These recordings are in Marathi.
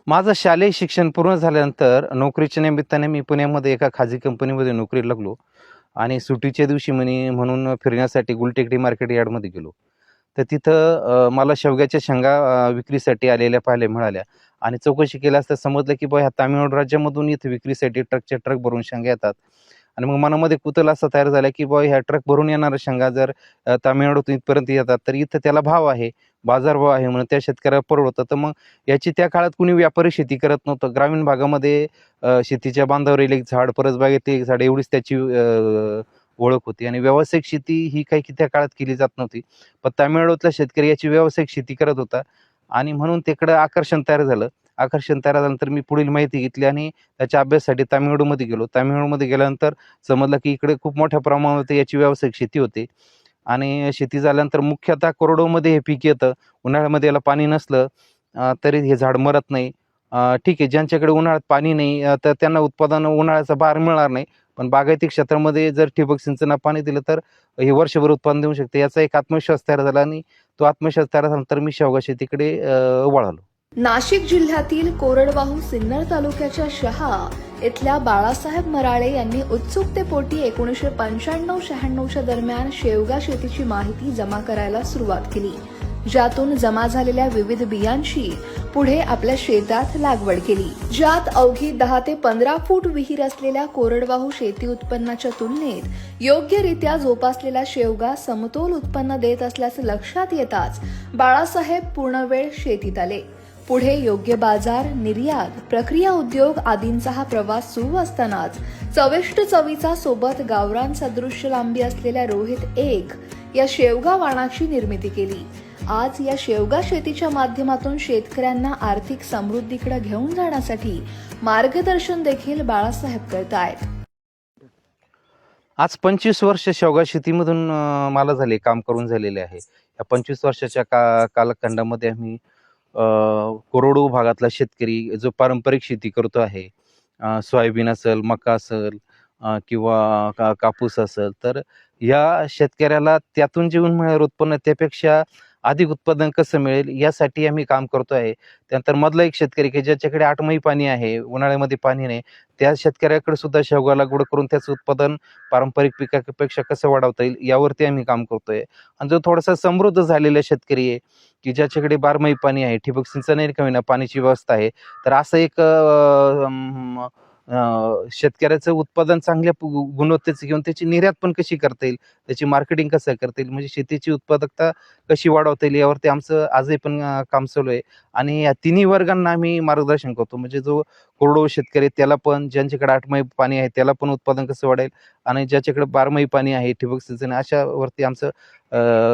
माझं शालेय शिक्षण पूर्ण झाल्यानंतर नोकरीच्या निमित्ताने मी पुण्यामध्ये एका खाजगी कंपनीमध्ये नोकरीला लागलो आणि सुट्टीच्या दिवशी म्हणून फिरण्यासाठी गुलटेकडी मार्केट यार्डमध्ये गेलो. तर तिथं मला शेवग्याच्या शेंगा विक्रीसाठी आलेल्या पाहायला मिळाल्या आणि चौकशी केली असता समजलं की ह्या तामिळनाडू राज्यामधून इथे विक्रीसाठी ट्रकचे ट्रक भरून शेंगा येतात. आणि मग मनामध्ये कुतूहल असा तयार झाला की ह्या ट्रक भरून येणाऱ्या शेंगा जर तामिळनाडूतून इथपर्यंत येतात तर इथं त्याला भाव आहे, बाजारभाव आहे म्हणून त्या शेतकऱ्याला परवडतं. तर मग याची त्या काळात कुणी व्यापारी शेती करत नव्हतं. ग्रामीण भागामध्ये शेतीच्या बांधावर एक झाड, परसबागेत एक झाड एवढीच त्याची ओळख होती आणि व्यावसायिक शेती ही काही की त्या काळात केली जात नव्हती. पण तामिळनाडूतला शेतकरी याची व्यावसायिक शेती करत होता आणि म्हणून तिकडं आकर्षण तयार झालं. आकर्षण तयार झाल्यानंतर मी पुढील माहिती घेतली आणि त्याच्या अभ्यासासाठी तामिळनाडूमध्ये गेलो. तामिळनाडूमध्ये गेल्यानंतर समजलं की इकडे खूप मोठ्या प्रमाणावर याची व्यावसायिक शेती होते आणि शेती झाल्यानंतर मुख्यतः कोरडवाहूमध्ये हे पीक येतं. उन्हाळ्यामध्ये याला पाणी नसलं तरी हे झाड मरत नाही. ठीक आहे, ज्यांच्याकडे उन्हाळ्यात पाणी नाही तर त्यांना उत्पादन उन्हाळ्याचा भार मिळणार नाही. पण बागायती क्षेत्रामध्ये जर ठिबक सिंचनानं पाणी दिलं तर हे वर्षभर उत्पादन देऊ शकते. याचा एक आत्मविश्वास तयार झाला आणि तो आत्मविश्वास तयार झाल्यानंतर मी शेवगा शेतीकडे वळालो. नाशिक जिल्ह्यातील कोरडवाहू सिन्नर तालुक्याच्या शहा इथल्या बाळासाहेब मराळे यांनी उत्सुकतेपोटी 1995-96 दरम्यान शेवगा शेतीची माहिती जमा करायला सुरुवात केली, ज्यातून जमा झालेल्या विविध बियांची पुढे आपल्या शेतात लागवड केली. ज्यात अवघी 10 ते 15 फूट विहीर असलेल्या कोरडवाहू शेती उत्पन्नाच्या तुलनेत योग्यरित्या जोपासलेला शेवगा समतोल उत्पन्न देत असल्याचं लक्षात येताच बाळासाहेब पूर्णवेळ शेतीत आले. पुढे योग्य बाजार, निर्यात, प्रक्रिया उद्योग आदींचा हा प्रवास सुरू असतानाच चविष्ट चवीचा सोबत गावरान सदृश्य लांबी असलेल्या रोहित 1 या शेवगा वाणाची निर्मिती केली. आज या शेवगा शेतीच्या माध्यमातून शेतकऱ्यांना आर्थिक समृद्धीकडे घेऊन जाण्यासाठी मार्गदर्शन देखील बाळासाहेब करतायत. आज 25 वर्ष शेवगा शेतीमधून मला झाले, काम करून झालेले आहे. या 25 वर्षाच्या कालखंडामध्ये आम्ही कोरडवाहू भागातला शेतकरी जो पारंपरिक शेती करतो आहे, सोयाबीन असेल, मका असेल किंवा कापूस असेल, तर या शेतकऱ्याला त्यातून जे मिळणारं उत्पन्न त्यापेक्षा अधिक उत्पादन कसं मिळेल यासाठी आम्ही काम करतो आहे. त्यानंतर मधला एक शेतकरी की ज्याच्याकडे 8 मही पाणी आहे, उन्हाळ्यामध्ये पाणी नाही, त्या शेतकऱ्याकडे सुद्धा शेवगा लागवड करून त्याचं उत्पादन पारंपरिक पिकापेक्षा कसं वाढवता येईल यावरती आम्ही काम करतोय. आणि जो थोडासा समृद्ध झालेला शेतकरी आहे की ज्याच्याकडे 12 पाणी आहे, ठिबक सिंचन का होईना पाण्याची व्यवस्था आहे, तर असं एक शेतकऱ्याचं उत्पादन चांगल्या गुणवत्तेचं घेऊन त्याची निर्यात पण कशी करता येईल, त्याची मार्केटिंग कसं करता येईल, म्हणजे शेतीची उत्पादकता कशी वाढवता येईल यावरती आमचं आजही पण काम चालू आहे. आणि या तिन्ही वर्गांना आम्ही मार्गदर्शन करतो. म्हणजे जो कोरडवाहू शेतकरी त्याला पण, ज्यांच्याकडे 8 मही पाणी आहे त्याला पण उत्पादन कसं वाढेल आणि ज्याच्याकडे 12 मही पाणी आहे, ठिबक सिंचन, अशावरती आमचं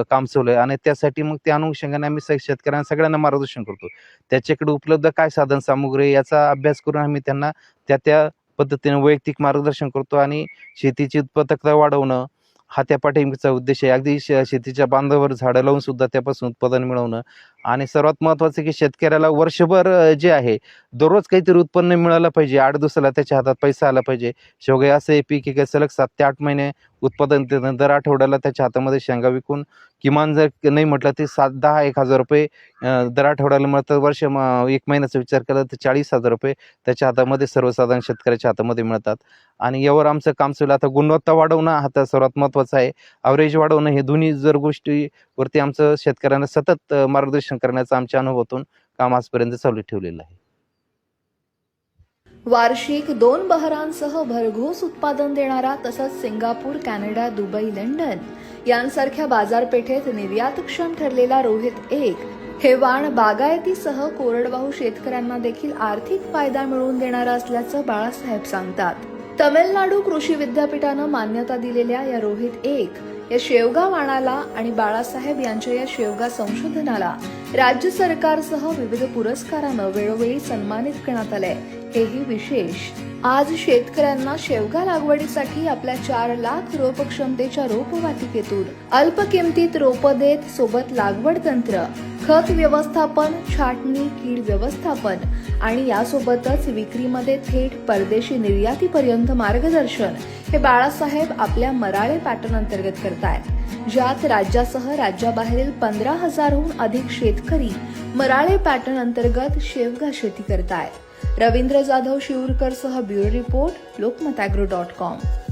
काम चालू आहे. आणि त्यासाठी मग त्या अनुषंगाने आम्ही शेतकऱ्यांना सगळ्यांना मार्गदर्शन करतो. त्याच्याकडे उपलब्ध काय साधन सामुग्री याचा अभ्यास करून आम्ही त्यांना त्या पद्धतीने वैयक्तिक मार्गदर्शन करतो आणि शेतीची उत्पादकता वाढवणं हा त्या पाठिंब्याचा उद्देश आहे. अगदी शेतीच्या बांधावर झाडं लावून सुद्धा त्यापासून उत्पादन मिळवणं आणि सर्वात महत्त्वाचं की शेतकऱ्याला वर्षभर जे आहे दररोज काहीतरी उत्पन्न मिळालं पाहिजे. 8 दिवसाला त्याच्या हातात पैसा आला पाहिजे. शेवगा असं हे पीक आहे सलग 7 ते 8 महिने उत्पादन देतं. दर आठवड्याला त्याच्या हातामध्ये शेंगा विकून किमान जर नाही म्हटलं ते 10,000 रुपये दर आठवड्याला मिळतात. 1 महिन्याचा विचार केला तर 40,000 रुपये त्याच्या हातामध्ये सर्वसाधारण शेतकऱ्याच्या हातामध्ये मिळतात. आणि यावर आमचं काम चालू आहे. आता गुणवत्ता वाढवणं हा तर सर्वात महत्त्वाचं आहे. ॲव्हरेज वाढवणं हे दोन्ही जर गोष्टीवरती आमचं शेतकऱ्यांना सतत मार्गदर्शन करण्याचं आमच्या अनुभवातून काम आजपर्यंत चालू ठेवलेलं आहे. वार्षिक 2 बहरांसह भरघोस उत्पादन देणारा तसंच सिंगापूर, कॅनडा, दुबई, लंडन यांसारख्या बाजारपेठेत निर्यातक्षम ठरलेला रोहित 1 हे वाण बागायतीसह कोरडवाहू शेतकऱ्यांना देखील आर्थिक फायदा मिळवून देणारा असल्याचं बाळासाहेब सांगतात. तमिळनाडू कृषी विद्यापीठानं मान्यता दिलेल्या या रोहित 1 या शेवगा वाणाला आणि बाळासाहेब यांच्या या शेवगा संशोधनाला राज्य सरकारसह विविध पुरस्कारानं वेळोवेळी सन्मानित करण्यात आलंय. हेही विशेष. आज शेतकऱ्यांना शेवगा लागवडीसाठी आपल्या 4 लाख रोप क्षमतेच्या रोपवाटिकेतून अल्प किमतीत रोप देत सोबत लागवड तंत्र, खत व्यवस्थापन, छाटणी, कीड व्यवस्थापन आणि यासोबतच विक्रीमध्ये थेट परदेशी निर्यातीपर्यंत मार्गदर्शन हे बाळासाहेब आपल्या मराळे पॅटर्न अंतर्गत करतायत, ज्यात राज्यासह राज्याबाहेरील 15,000हून अधिक शेतकरी मराळे पॅटर्न अंतर्गत शेवगा शेती करतायत. रवींद्र जाधव शिवूरकर सह ब्युरो रिपोर्ट, लोकमत ॲग्रो.com.